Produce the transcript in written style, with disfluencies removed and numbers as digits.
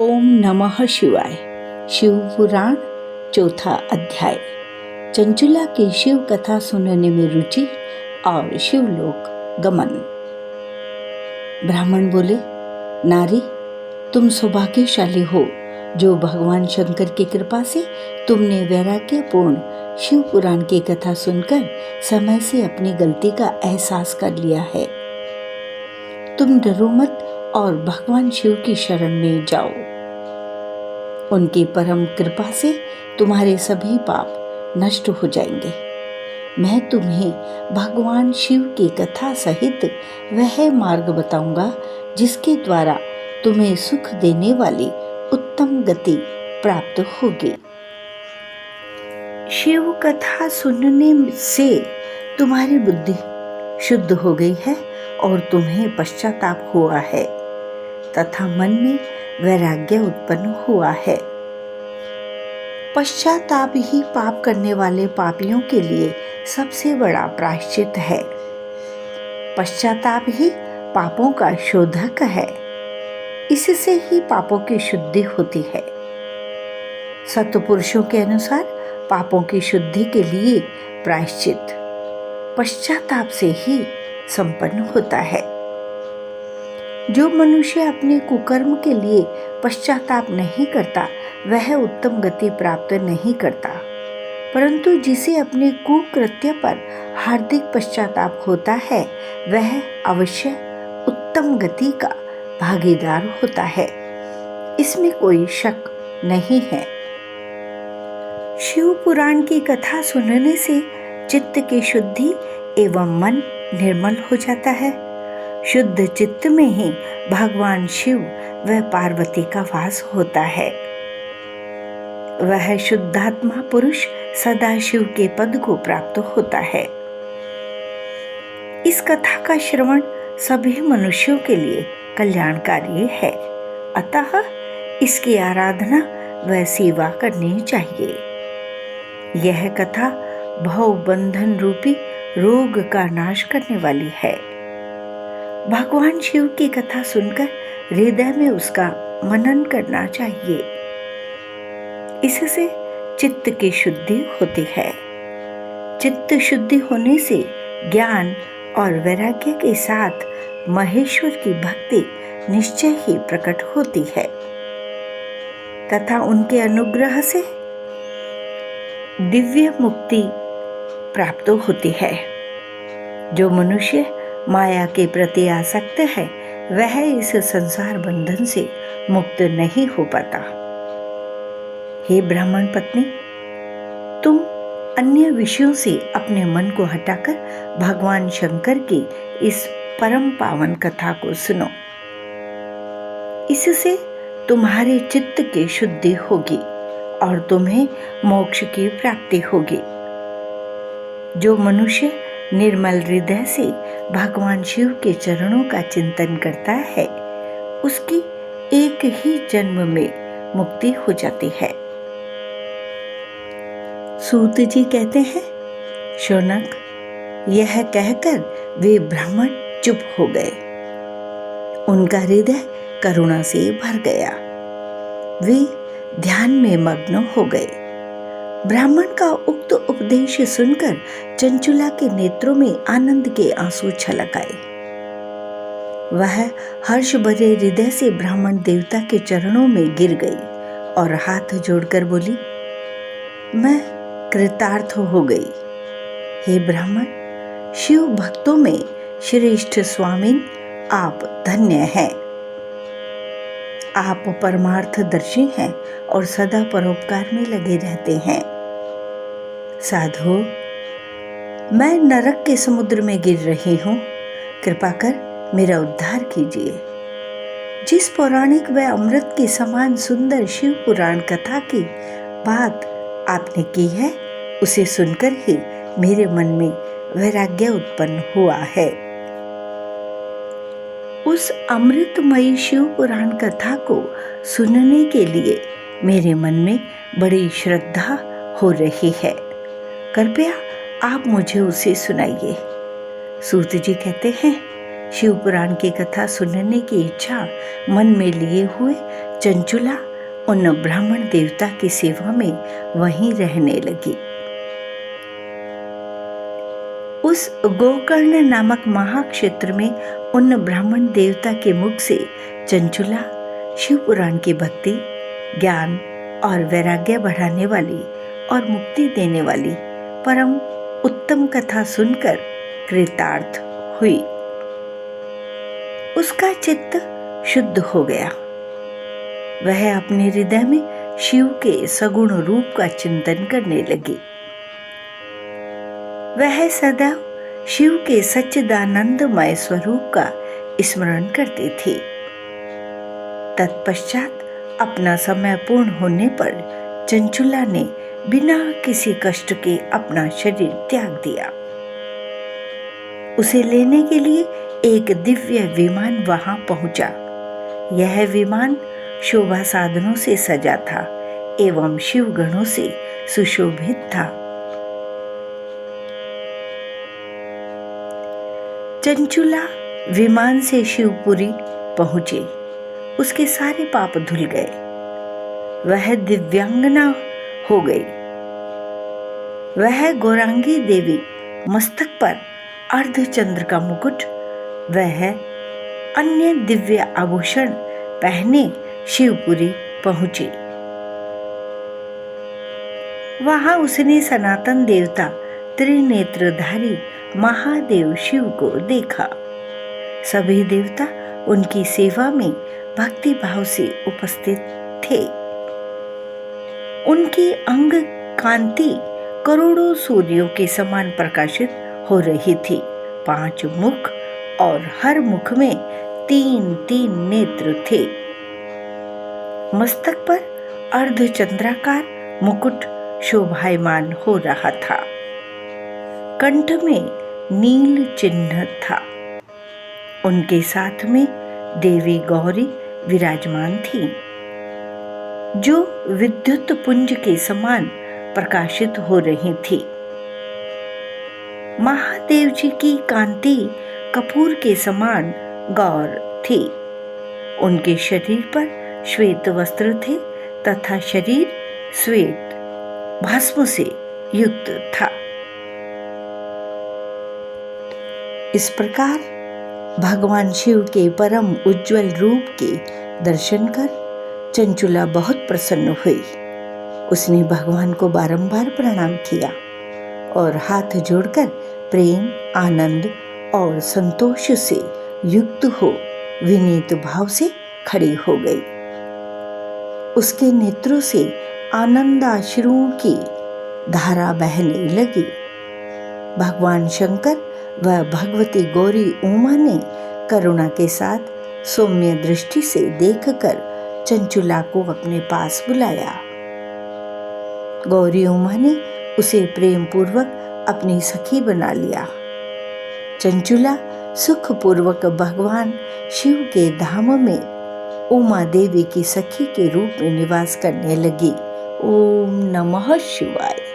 ओम नमः शिवाय। शिव पुराण चौथा अध्याय। चंचुला की शिव कथा सुनने में रुचि और शिवलोक गमन। ब्राह्मण बोले, नारी, तुम सौभाग्यशाली हो जो भगवान शंकर की कृपा से तुमने वैराग्यपूर्ण शिव पुराण की कथा सुनकर समय से अपनी गलती का एहसास कर लिया है। तुम डरो मत और भगवान शिव की शरण में जाओ। उनकी परम कृपा से तुम्हारे सभी पाप नष्ट हो जाएंगे। मैं तुम्हें भगवान शिव की कथा सहित वह मार्ग बताऊंगा जिसके द्वारा तुम्हें सुख देने वाली उत्तम गति प्राप्त होगी। शिव कथा सुनने से तुम्हारी बुद्धि शुद्ध हो गई है और तुम्हें पश्चाताप हुआ है तथा मन में वैराग्य उत्पन्न हुआ है। पश्चाताप ही पाप करने वाले पापियों के लिए सबसे बड़ा प्रायश्चित है। पश्चाताप ही पापों का शोधक है। इससे ही पापों की शुद्धि होती है। सत्पुरुषों के अनुसार पापों की शुद्धि के लिए प्रायश्चित पश्चाताप से ही संपन्न होता है। जो मनुष्य अपने कुकर्म के लिए पश्चाताप नहीं करता वह उत्तम गति प्राप्त नहीं करता, परंतु जिसे अपने कुकृत्य पर हार्दिक पश्चाताप होता है वह अवश्य उत्तम गति का भागीदार होता है। इसमें कोई शक नहीं है। शिव पुराण की कथा सुनने से चित्त की शुद्धि एवं मन निर्मल हो जाता है। शुद्ध चित्त में ही भगवान शिव व पार्वती का वास होता है। वह शुद्धात्मा पुरुष सदा शिव के पद को प्राप्त होता है। इस कथा का श्रवण सभी मनुष्यों के लिए कल्याणकारी है, अतः इसकी आराधना व सेवा करनी चाहिए। यह कथा भव बंधन रूपी रोग का नाश करने वाली है। भगवान शिव की कथा सुनकर हृदय में उसका मनन करना चाहिए। इससे चित्त की शुद्धि होती है। चित्त शुद्धि होने से ज्ञान और वैराग्य के साथ महेश्वर की भक्ति निश्चय ही प्रकट होती है तथा उनके अनुग्रह से दिव्य मुक्ति प्राप्त होती है। जो मनुष्य माया के प्रति आसक्त है वह इस संसार बंधन से मुक्त नहीं हो पाता। हे ब्राह्मण पत्नी, तुम अन्य विषयों से अपने मन को हटाकर भगवान शंकर की इस परम पावन कथा को सुनो। इससे तुम्हारे चित्त की शुद्धि होगी और तुम्हें मोक्ष की प्राप्ति होगी। जो मनुष्य निर्मल हृदय से भगवान शिव के चरणों का चिंतन करता है उसकी एक ही जन्म में मुक्ति हो जाती है। सूत जी कहते हैं, शौनक, यह कहकर वे ब्राह्मण चुप हो गए। उनका हृदय करुणा से भर गया। वे ध्यान में मग्न हो गए। ब्राह्मण का उक्त उपदेश सुनकर चंचुला के नेत्रों में आनंद के आंसू छलक आए। वह हर्ष भरे हृदय से ब्राह्मण देवता के चरणों में गिर गई और हाथ जोड़कर बोली, मैं कृतार्थ हो गई। हे ब्राह्मण, शिव भक्तों में श्रेष्ठ स्वामी आप धन्य हैं। आप परमार्थदर्शी हैं और सदा परोपकार में लगे रहते हैं। साधो, मैं नरक के समुद्र में गिर रही हूँ, कृपा कर मेरा उद्धार कीजिए। जिस पौराणिक व अमृत के समान सुंदर शिव पुराण कथा की बात आपने की है उसे सुनकर ही मेरे मन में वैराग्य उत्पन्न हुआ है। उस अमृतमयी शिव पुराण कथा को सुनने के लिए मेरे मन में बड़ी श्रद्धा हो रही है। कृपया आप मुझे उसे सुनाइए। सूत जी कहते हैं, शिव पुराण की कथा सुनने की इच्छा मन में लिए हुए चंचुला उन ब्राह्मण देवता की सेवा में वहीं रहने लगी। उस गोकर्ण नामक महाक्षेत्र में उन ब्राह्मण देवता के मुख से चंचुला शिव पुराण की भक्ति, ज्ञान और वैराग्य बढ़ाने वाली और मुक्ति देने वाली परम उत्तम कथा सुनकर कृतार्थ हुई। उसका चित्त शुद्ध हो गया। वह अपने हृदय में शिव के सगुण रूप का चिंतन करने लगी। वह सदैव शिव के सच्चिदानंदमय स्वरूप का स्मरण करती थी। तत्पश्चात अपना समय पूर्ण होने पर चंचुला ने बिना किसी कष्ट के अपना शरीर त्याग दिया। उसे लेने के लिए एक दिव्य विमान वहां पहुंचा। यह विमान शोभा साधनों से सजा था एवं शिवगणों से सुशोभित था। चंचुला विमान से शिवपुरी पहुंचे। उसके सारे पाप धुल गए। वह दिव्यांगना हो गई। वह गौरांगी देवी मस्तक पर अर्धचंद्र का मुकुट वह अन्य दिव्य आभूषण पहने शिवपुरी पहुंची। वहां उसने सनातन देवता त्रिनेत्रधारी महादेव शिव को देखा। सभी देवता उनकी सेवा में भक्ति भाव से उपस्थित थे। उनकी अंग कांति करोड़ों सूर्यों के समान प्रकाशित हो रही थी। 5 मुख और हर मुख में 3-3 नेत्र थे। मस्तक पर अर्धचंद्राकार मुकुट शोभायमान हो रहा था। कंठ में नील चिन्ह था। उनके साथ में देवी गौरी विराजमान थी, जो विद्युत पुंज के समान प्रकाशित हो रही थी। महादेव जी की कांति कपूर के समान गौर थी। उनके शरीर पर श्वेत वस्त्र थे तथा शरीर श्वेत भस्म से युक्त था। इस प्रकार भगवान शिव के परम उज्जवल रूप के दर्शन कर चंचुला बहुत प्रसन्न हुई। उसने भगवान को बारंबार प्रणाम किया और हाथ जोड़कर प्रेम, आनंद और संतोष से युक्त हो विनीत भाव से खड़ी हो गई। उसके नेत्रों से आनंदाश्रुओं की धारा बहने लगी। भगवान शंकर व भगवती गौरी उमा ने करुणा के साथ सौम्य दृष्टि से देखकर चंचुला को अपने पास बुलाया। गौरी उमा ने उसे प्रेम पूर्वक अपनी सखी बना लिया। चंचुला सुखपूर्वक भगवान शिव के धाम में उमा देवी की सखी के रूप में निवास करने लगी। ओम नमः शिवाय।